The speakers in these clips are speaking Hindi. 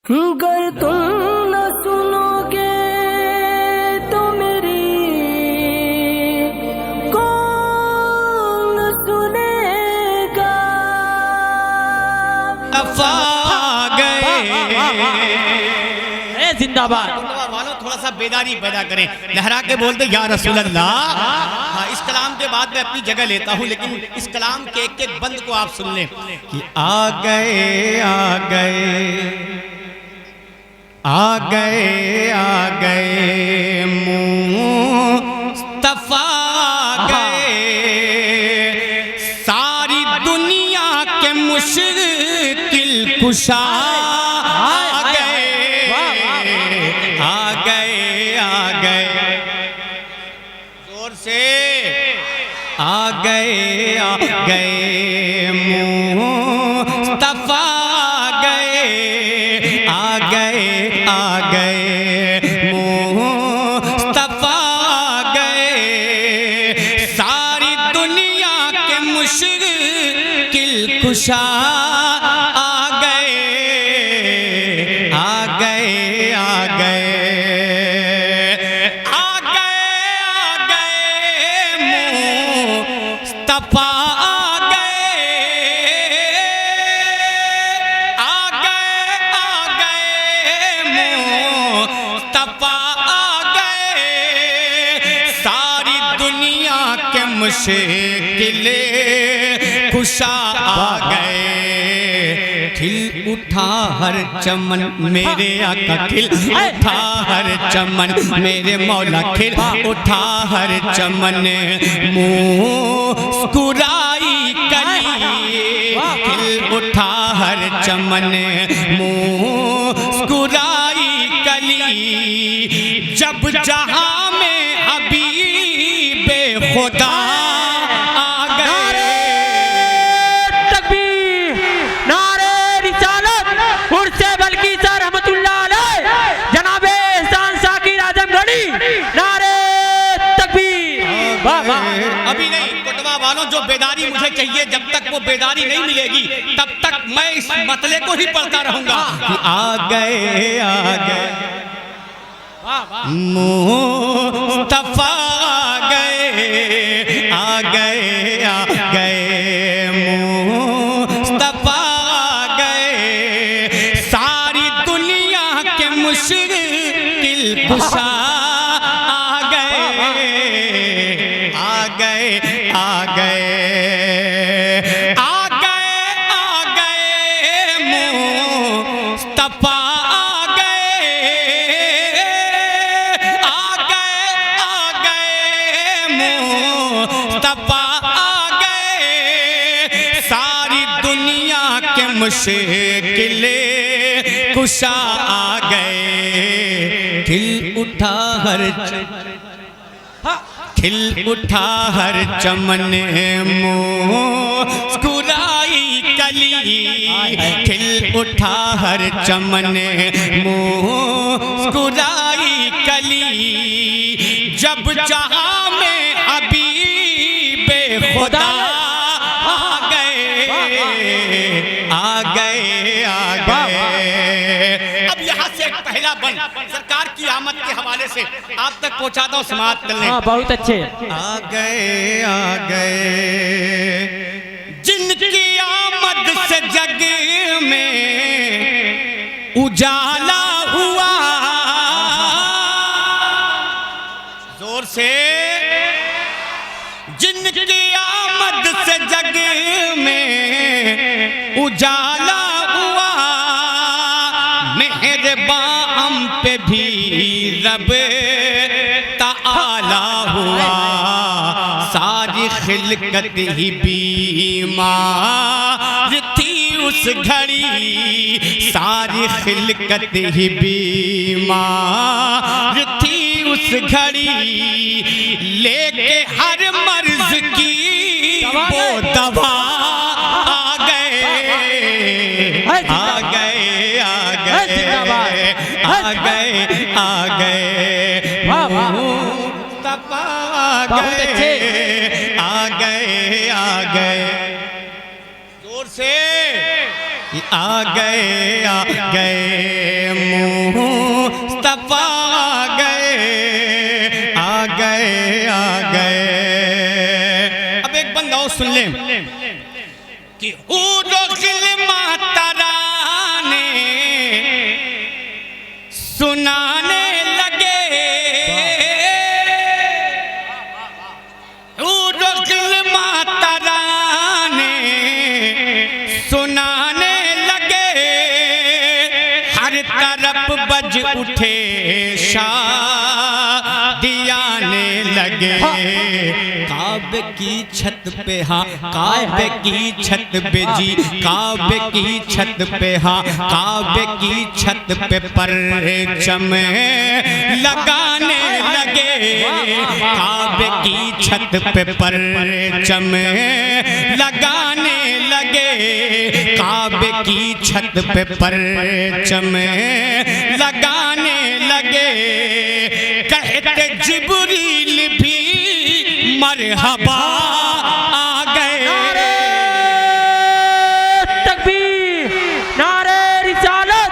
गर तुम न सुनोगे तो मेरी कौन सुनेगा। दफा गए जिंदाबाद वालों, थोड़ा सा बेदारी पैदा करें, लहरा के बोलते या रसूल अल्लाह। हाँ, इस कलाम के बाद मैं अपनी जगह लेता हूँ, लेकिन इस कलाम के एक एक बंद को आप सुन लें कि आ गए आ गए आ गए आ गए मुस्तफा गए, सारी दुनिया के मुश्किल कुशा आ गए आ गए आ गए, जोर से आ गए मुस्तफा गए, आ गए मुस्तफा गए, सारी दुनिया के मुश्किल कुशा आ गए आ गए आ गए आ गए मुस्तफा मुश्किल खुशा आ गए, खिल उठा हर चमन मेरे आका, खिल उठा हर चमन मेरे मौला, खिल उठा हर चमन मुस्कुराई कली, खिल उठा हर चमन मुस्कुराई कली, जब जहां में हबीबे खुदा आ गए। तकबीर, नारे रिसालत, उर्से बल्कि सर रहमतुल्लाह अलैह, जनाबे एहसान साकिर आजमगढ़ी, नारे तकबीर। वाह वाह। अभी नहीं कोटवा वालों, जो बेदारी मुझे चाहिए, जब तक वो बेदारी नहीं मिलेगी तब तक मैं इस मतले को ही पढ़ता रहूंगा। आ गए मुस्तफा गए, आ गए मुस्तफा गए, सारी दुनिया के मुश्किल कुशा आ गए आ गए आ गए आ गए मुस्तफा मुश्किल कुशा आ गए, खिल उठा हर चमन मुस्कुराई कली, खिल उठा हर चमन मुस्कुराई कली, जब जहां में हबीबे खुदा आ गए आ गए आ गए। अब यहाँ से एक पहला बन सरकार की आमद के हवाले से आप तक पहुँचाता हूँ, समाप्त कर लें। बहुत अच्छे। आ गए जिनकी आमद से जग में उजाला हुआ, जोर से, जिनकी आमद से जग में उजाला हुआ, मेहरबान हम पे भी रब ताला हुआ, सारी खिलकत ही बीमार थी उस घड़ी, सारी खिलकत ही बीमार थी उस घड़ी, लेके हर मर्ज की वो दवा आ गए आ गए आ गए आ गए आ गए मुस्तफा गए आ गए जोर से आ गए मुस्तफा आ गए आ गए आ गए। अब एक बंदा और सुन ले कि तराने सुनाने लगे, तराने सुनाने लगे, हर तरफ बज उठे शादियाने लगे। काबे की छत पे हाँ काबे की छत पे जी काबे की छत पे हाँ काबे की छत पे परचम लगाने लगे। काबे की छत पे परचम लगाने लगे। काबे की छत पे परचम लगाने लगे। कहते जिब्रील भी मरहबा आ गए। नारे तकबीर, नारे रिसालत,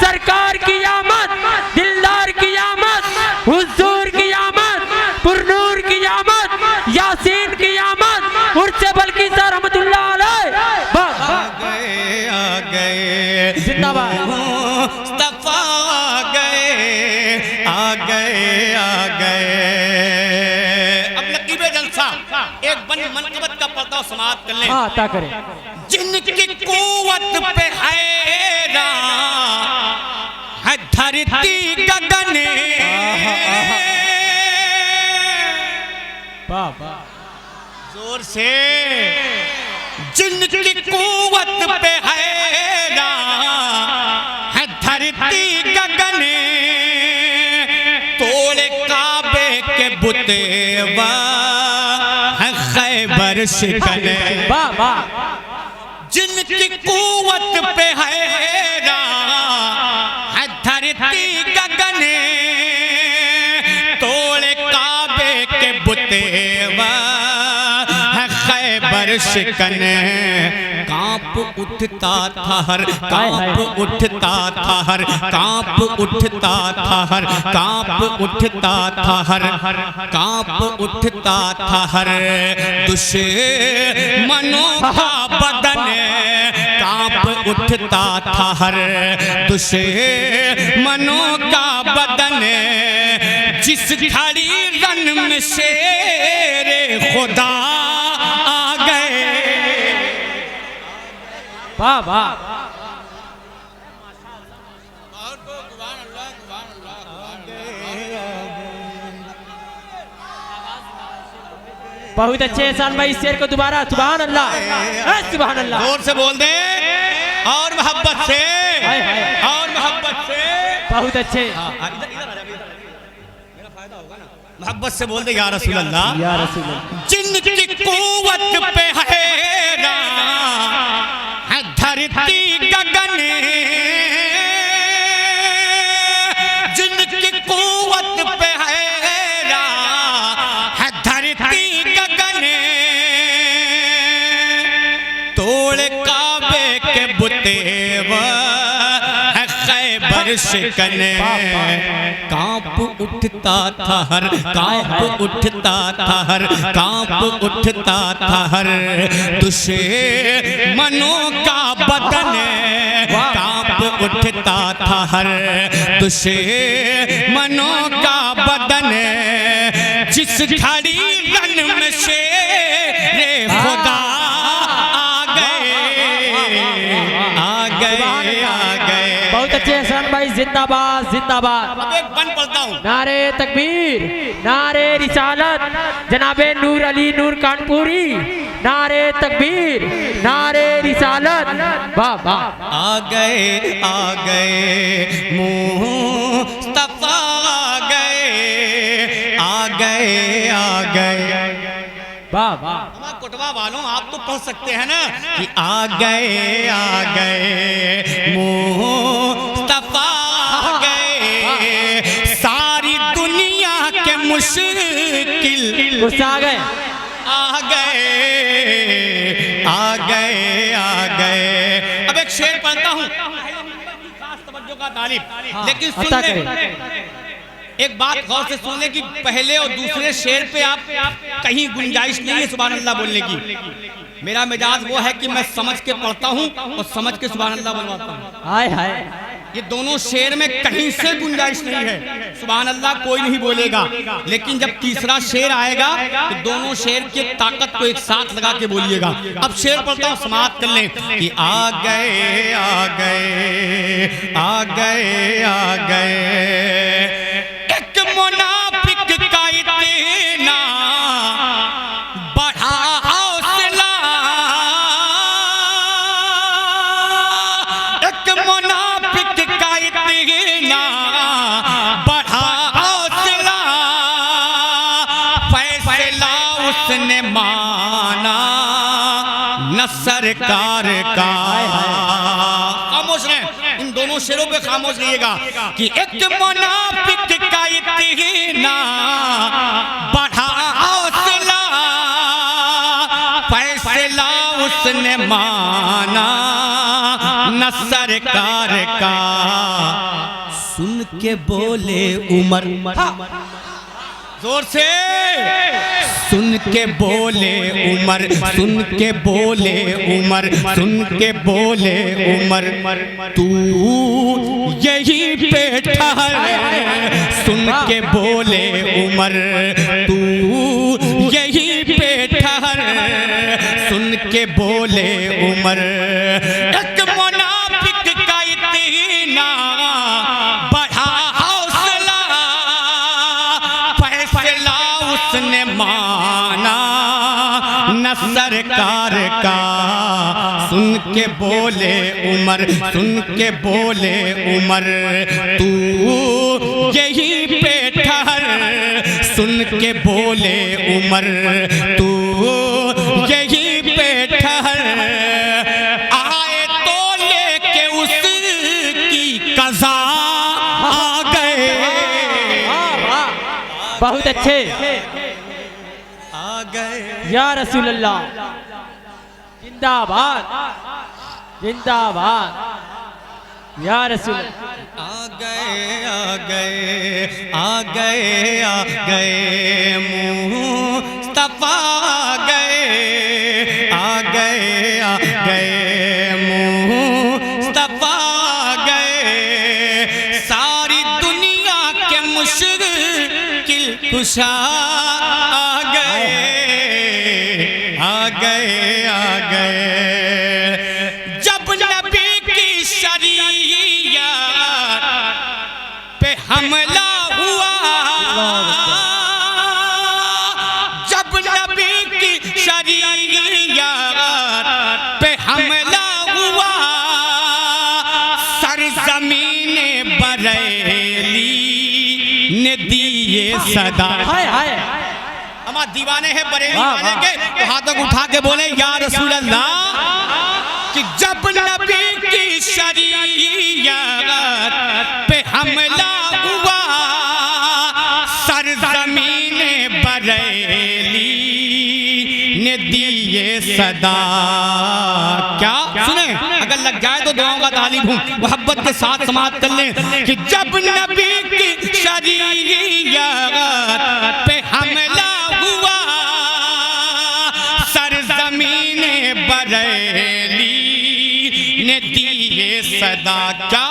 सरकार की आमद, दिलदार की आमद, हुजूर की आमद, पुरनूर की आमद, यासीन की आमद, उर्से बल्कि सर रहमतुल्लाह अलैह आ गए जिंदाबाद। मुस्तफा आ गए आ गए आ गए। एक बन मनकबत का पर्दा समाप्त कर ले। हाँ ता करें। जिनकी कुव्वत पे है धरती गगन, जोर से जिनकी कुव्वत पे है धरती गगन, तोड़े काबे के बुतेवा खैबर शिकन। जिनकी कुव्वत पे है धरती गगन, तोड़े काबे के बुतेवा खैबर शिकन। कांप उठता था हर कांप उठता था हर कांप उठता था हर कांप उठता था हर कांप उठता था हर दुश्मनों का बदन। कांप उठता था हर दुश्मनों का बदन। जिस घड़ी रन में शेरे खुदा आ गए। वाह वाह बहुत अच्छे एहसान भाई। इस शेर को दोबारा सुभान अल्लाह सुभान अल्लाह जोर से बोल दे और मोहब्बत से हाय हाय और मोहब्बत से। बहुत अच्छे मोहब्बत से बोल दे या रसूल अल्लाह या रसूल अल्लाह। जिनकी कुव्वत पे है धरती गगन, जिनकी कुव्वत पे है धरती गगन, तोड़े काबे के बुतेवा खैबर शिकन। कांप उठता था हर कांप उठता था हर कांप उठता था हर दुश्मनों का बदन। कांप उठता था हर दुश्मनों का बदन। जिस घड़ी रन में शेरे खुदा आ गए आ गए आ गए। बहुत अच्छे एहसान भाई जिंदाबाद जिंदाबाद। अब एक बन पढ़ता हूँ। नारे तकबीर, नारे रिसालत, जनाबे नूर अली नूर कानपुरी। नारे तकबीर, नारे रिसालत। वाह वाह आ गए मुस्तफा आ गए आ गए आ गए। वाह वाह कोटवा वालों आप तो पढ़ सकते हैं ना कि आ गए मुस्तफा आ गए। सारी दुनिया के मुश्किल गुस्सा आ गए आ गए। अब एक शेर पढ़ता हूँ। शब्दों का तालिब। लेकिन सुन अता ले, करे। एक बात गौर से सुन ले कि पहले और दूसरे शेर पे आप कहीं गुंजाइश नहीं है सुभान अल्लाह बोलने की। मेरा मिजाज वो है कि मैं समझ के पढ़ता हूँ और समझ के सुभान अल्लाह बोलवाता हूँ। हाय हाय, ये दोनों शेर में कहीं से गुंजाइश नहीं है, सुभान अल्लाह कोई नहीं बोलेगा। लेकिन जब तीसरा शेर आएगा तो दोनों शेर की ताकत को एक साथ लगा के बोलिएगा। अब शेर पढ़ता हूँ, समाप्त कर लें कि आ गए आ गए आ गए आ गए, एक मुनाफिक का इतना बढ़ा हौसला, एक मुनाफिक का इतना बढ़ा हौसला, फैसला उसने माना न सरकार का। खामोश रहें, इन दोनों शेरों पे खामोश रहिएगा कि एक मुनाफिक का इतना बढ़ा हौसला, फैसला उसने माना न सरकार का। सुन के बोले उमर, जोर से सुन के बोले उमर, सुन के बोले उमर, सुन के बोले उमर, तू यही पे ठहर। सुन के बोले उमर, तू यही पे ठहर। सुन के बोले उमर, एक मुनाफिक का इतना बढ़ा हौसला, फैसला उसने माना न सरकार का। सुन के बोले उमर, सुन के बोले उमर, तू यही पे ठहर। सुन के बोले उमर, तू यही पे ठहर। आए तो लेके उसकी कज़ा आ गए। बहुत अच्छे, आ गए या रसूल अल्लाह, जिंदाबाद जिंदाबाद या रसूल। आ गए आ गए आ गए आ गए मुस्तफा आ गए आ गए आ गए मुस्तफा आ गए। सारी दुनिया के मुश्किल कुशा आ गए आ गए आ गए। जब नबी की शरीयत पे हमला हुआ, जब नबी की शरीयत पे हमला हुआ, सरज़मीने बरेली ने दिए सदा। हाय हाय, हमारे दीवाने हैं बरेली वाले के, तो हाथों को उठा के बोले या रसूल अल्लाह, कि जब नबी की शरीयत पे हमला हुआ, सरज़मीने बरेली ने दिए सदा। क्या सुने, अगर लग जाए तो दुआओं का तालिब हूँ, मोहब्बत के साथ समाप्त कर लें कि जब नबी की शरीयत पे हमला हुआ, सरज़मीने बरेली ने दिए सदा। क्या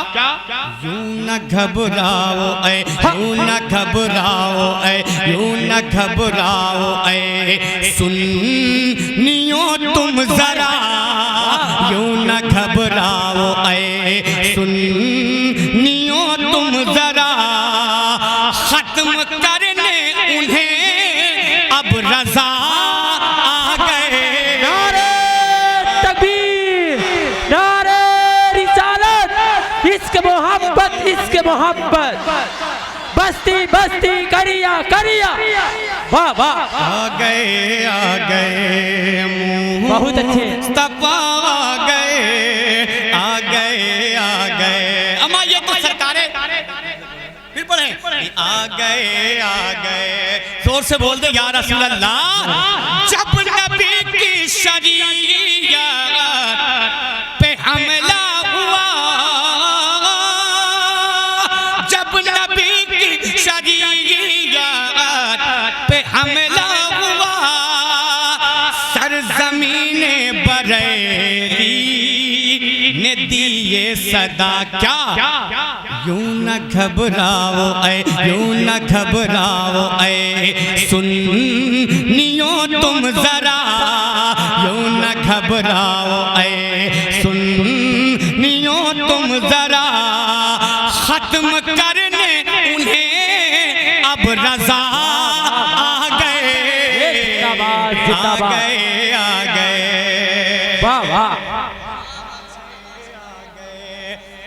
यूं न घबराओ ऐ, यूं न घबराओ ऐ, यूं न घबराओ ऐ सुन्नियों तुम जरा, यूं न घबराओ ऐ सुन्नियों तुम जरा, खत्म करने उन्हें अब रजा आ गए। नारे तकबीर, नारे रिसालत, इश्क मोहब्बत, इश्क मोहब्बत, बस्ती बस्ती करिया करिया, वाह वाह। आ गए बहुत अच्छे, मुस्तफा आ गए आ गए आ गए। अम्मा ये तो सरकारें, फिर पढ़े आ गए जोर से बोल दे या रसूल अल्लाह। जब नबी की शरीयत पे हमला हुआ, बरेली ने दिए सदा क्या यूं न घबराओ ऐ यूं न घबराओ ऐ सुन्नियों तुम जरा यूं न घबराओ ऐ सुन्नियों तुम जरा खत्म करने उन्हें अब रजा आ गए आ गए वाह वाह।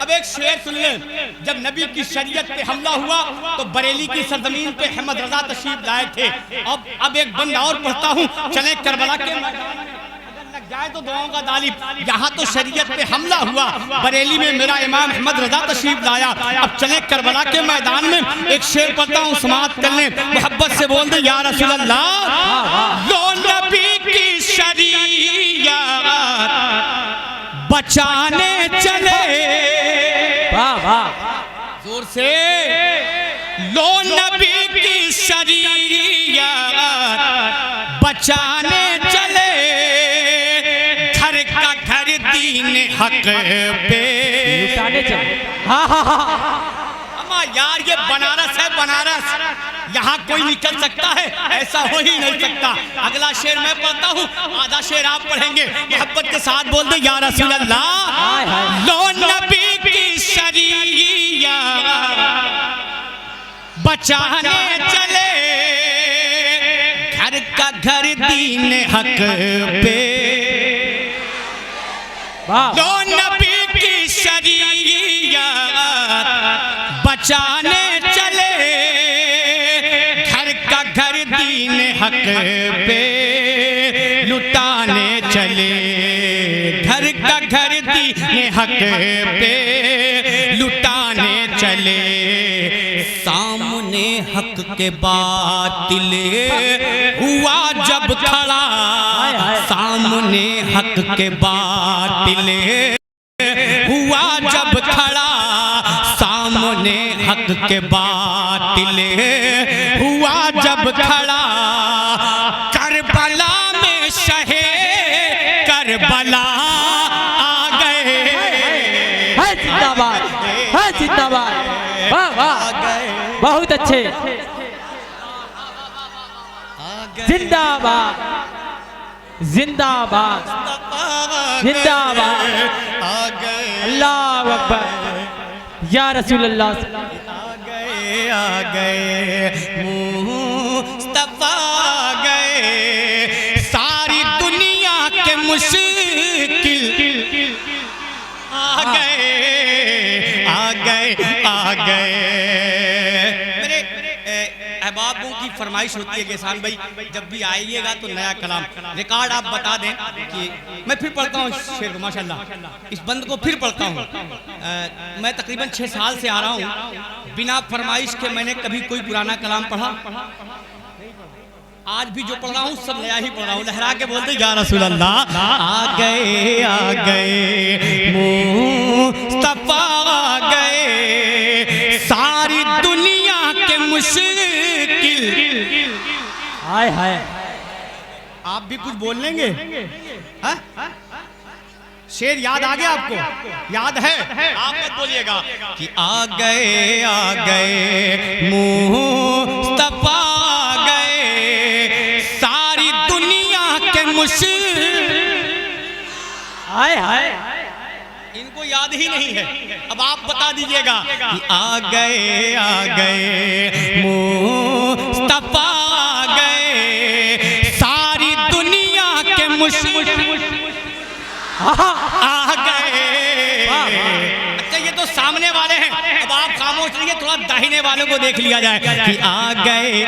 अब एक शेर सुन लें। जब नबी की शरीयत पे हमला हुआ तो बरेली की सरजमीन पे अहमद रजा तशरीफ लाए थे। अब एक बंद और पढ़ता हूँ, चले करबला के मैदान में अगर लग जाए तो दुआओं का दालिब। यहाँ तो शरीयत पे हमला हुआ, बरेली में मेरा इमाम अहमद रजा तशरीफ लाया। अब चले करबला के मैदान में एक शेर पढ़ता हूँ, समाअत कर लें, मोहब्बत से बोल दे या रसूल अल्लाह। लो नबी की शरीयत बचाने चले, वाह वाह, जोर से, लो नबी की शरीयत बचाने चले, घर का घर दीन हक पे लुटाने चले। हाँ हाँ हाँ, अम्मा यार ये बनारस है, बनारस, यहाँ कोई निकल सकता है? ऐसा हो ही नहीं सकता। अगला शेर मैं पढ़ता हूँ, आधा शेर आप पढ़ेंगे, मोहब्बत के साथ बोल दे या रसूल अल्लाह। लो नबी की शरीयत बचाने चले, घर का घर दीन हक पे, लो नबी की शरीयत बचाने चले, घर का घर दीन हक पे लुटाने चले, घर का घर दीन हक पे लुटाने चले। सामने हक के बातिल हुआ जब खड़ा, सामने हक के बातिल हुआ जब खड़ा, सामने हक के बातिल हुआ जब खड़ा, करबला में शहे करबला आ गए। है जिंदाबाद, है जिंदाबाद, वाह वाह, बहुत अच्छे, जिंदाबाद जिंदाबाद जिंदाबाद, अल्लाह अकबर या रसूल अल्लाह। आ गए मुस्तफा गए, सारी दुनिया के मुश्किल आ गए आ गए आ गए। मेरे अहबाबों की फरमाइश होती है गेसान भाई, जब भी आइएगा तो नया कलाम रिकॉर्ड आप बता दें कि मैं फिर पढ़ता हूँ शेर को, माशाल्लाह इस बंद को फिर पढ़ता हूँ। मैं तकरीबन 6 साल से आ रहा हूँ, बिना फरमाइश के मैंने कभी कोई पुराना कलाम पढ़ा, आज भी जो पढ़ रहा हूँ सब नया ही पढ़ रहा हूँ। लहरा के बोलते या रसूल अल्लाह। आ गए मुस्तफा आ गए, सारी दुनिया के मुश्किल। हाय हाय, आप भी कुछ बोल लेंगे? हा? शेर याद आ गया आपको? याद है? आप मत बोलिएगा कि आ गए मुस्तफा आ गए, सारी दुनिया के मुश्किल। हाय हाय, इनको याद ही नहीं है। अब आप बता दीजिएगा कि आ गए मुस्तफा आ गए, सारी दुनिया के मुश्किल आ गए। अच्छा ये तो सामने वाले हैं, अब आप खामोश रहिए, थोड़ा दाहिने वालों को देख लिया जाए कि आ गए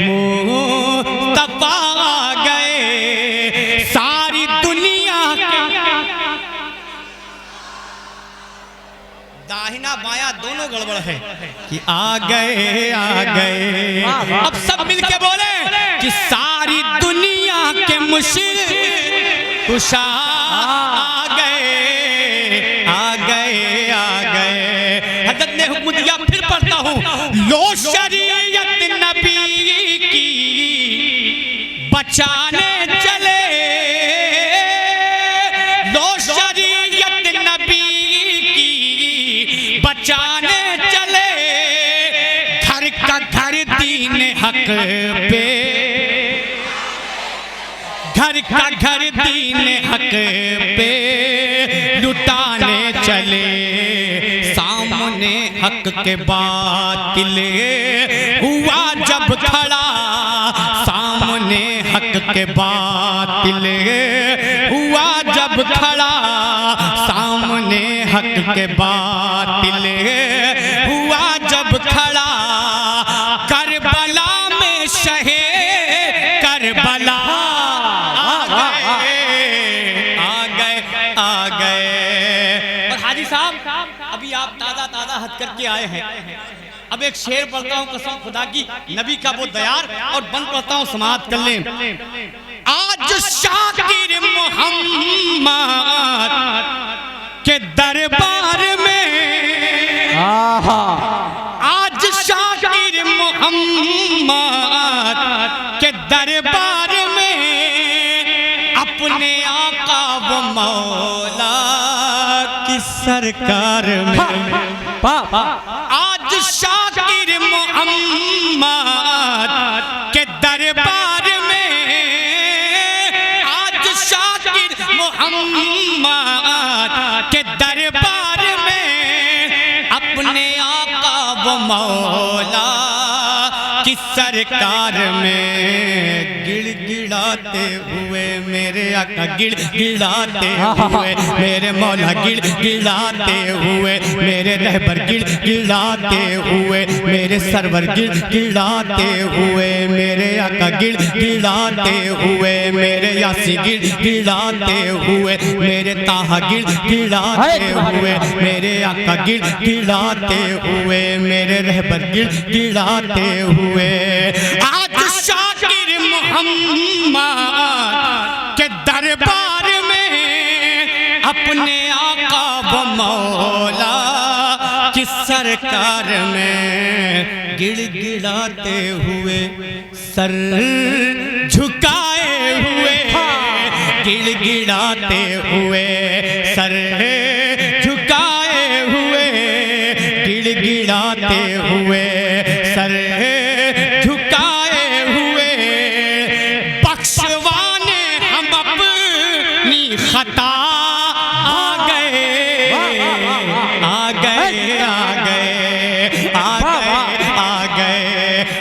मुस्तफा आ गए, सारी दुनिया के। दाहिना बायां दोनों गड़बड़ है कि आ गए। अब सब मिलके बोले कि सारी दुनिया के मुश्किल कुशा आ गए। हज़रत ने हुक्म दिया, फिर पढ़ता हूँ, लो शरीयत नबी की बचाने चले, हक पे, घर का घर दीन हक पे लुटाने चले, सामने हक के बातिल हुआ जब खड़ा, सामने हक के बातिल हुआ जब खड़ा, सामने हक के बातिल हुआ जब खड़ा, करबला में शहे करबला आ गए। और हाजी साहब अभी आप ताज़ा ताज़ा हज करके आए हैं, अब एक शेर पढ़ता हूँ कसम खुदा की, नबी का वो दयार, और बंद पढ़ता हूँ समाअत कर लें। आज शाकिर मोहम्मद के दरबार में, आज शाकिर मोहम्मद के दरबार में अपने आका वो मौला की सरकार में, आज शाकिर मोहम्मद के दरबार में, आज शाकिर मोहम्मद के दरबार में अपने आका वो मौला की सरकार में गिड़गिड़ाते हुए मेरे आका गिड़गिड़ाते हुए, मेरे मौला गिड़गिड़ाते हुए, मेरे रहबर गिड़गिड़ाते हुए, मेरे सरवर गिड़गिड़ाते हुए, मेरे आका गिड़गिड़ाते हुए, मेरे यासी गिड़गिड़ाते हुए, मेरे ताहा गिड़गिड़ाते हुए, मेरे आका गिड़गिड़ाते हुए, मेरे रहबर गिड़गिड़ाते हुए, आज शाकिर मोहम्मद के दरबार में अपने आका व मौला की सरकार में गिड़गिड़ाते हुए, सर झुकाए हुए, गिड़गिड़ाते हुए, सर झुकाए हुए, गिड़गिड़ाते हुए, सर झुकाए हुए, बख्शवाने हम अपनी खता आ गए, आ गए, आ गए, आ गए, आ गए,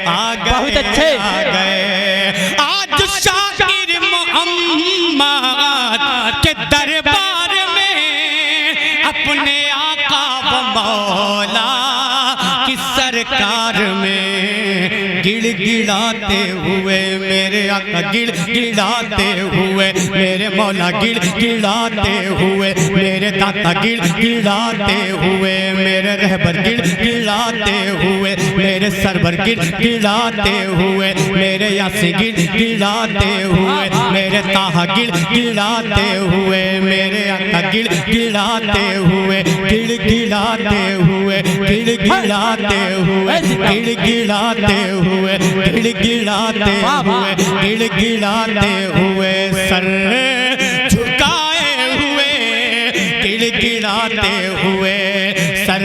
आ गए, बहुत अच्छे आ गए। आज शाकिर मोहम्मद के दरबार में अपने आका व मौला की सरकार में गिड़गिड़ाते हुए, मेरे आका गिड़गिड़ाते हुए, मेरे मौला गिड़गिड़ाते हुए, मेरे दाता गिड़गिड़ाते हुए, मेरे रहबर गिड़गिड़ाते हुए, मेरे सरवर गिड़गिड़ाते हुए, मेरे यासी गिड़गिड़ाते हुए, मेरे ताहा गिड़गिड़ाते हुए, मेरे आका गिड़गिड़ाते हुए, गिड़गिड़ाते हुए, गिड़गिड़ाते हुए, गिड़गिड़ाते हुए, गिड़गिड़ाते हुए, गिड़गिड़ाते हुए, सर झुकाए हुए, गिड़गिड़ाते हुए, सर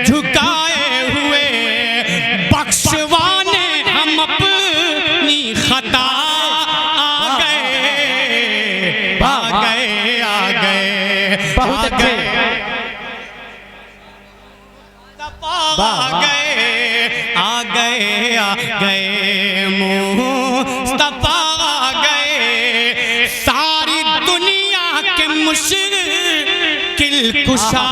झुकाए हुए, बख्शवाने हम अपनी खता आ गए, आ गए, आ गए, बहुत अच्छे आ गए, आ गए, आ गए, मुस्तफा आ गए, सारी दुनिया के मुश्किल कुशा